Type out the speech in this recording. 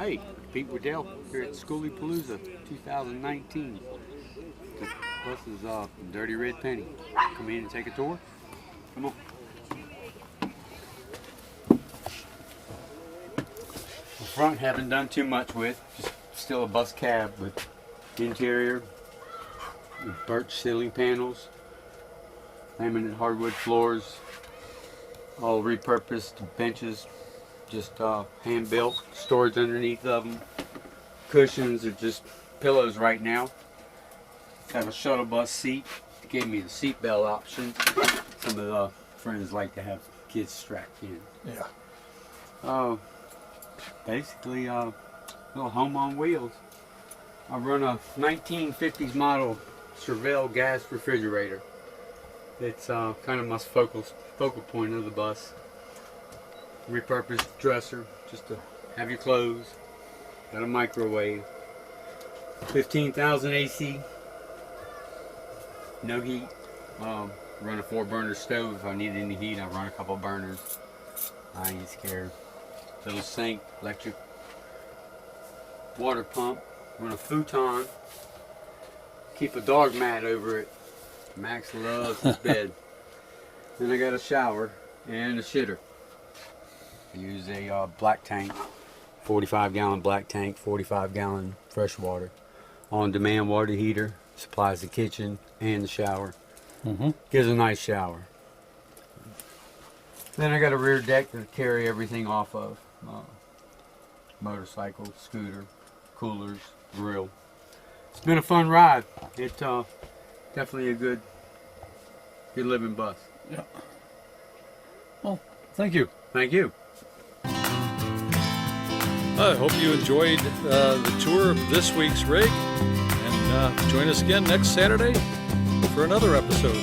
Hey, Pete Waddell here at Skoolies 2019. The bus is Dirty Red Penny. Come in and take a tour. Come on. The front haven't done too much with. Just still a bus cab with interior, with birch ceiling panels, laminate hardwood floors, all repurposed benches. Just hand built, storage underneath of them. Cushions are just pillows right now. Have a shuttle bus seat. They gave me the seat belt option. Some of the friends like to have kids strapped in. Yeah. Basically, little home on wheels. I run a 1950s model Cervelle gas refrigerator. It's kind of my focal point of the bus. Repurposed dresser just to have your clothes. Got a microwave. 15,000 AC. No heat. Run a 4-burner stove. If I need any heat, I run a couple burners. I ain't scared. Little sink, electric water pump. Run a futon. Keep a dog mat over it. Max loves his bed. Then I got a shower and a shitter. I use a black tank, 45-gallon black tank, 45-gallon fresh water. On-demand water heater, supplies the kitchen and the shower. Gives a nice shower. Then I got a rear deck to carry everything off of. Motorcycle, scooter, coolers, grill. It's been a fun ride. It's definitely a good living bus. Yeah. Well, thank you. Thank you. I hope you enjoyed the tour of this week's rig, and join us again next Saturday for another episode.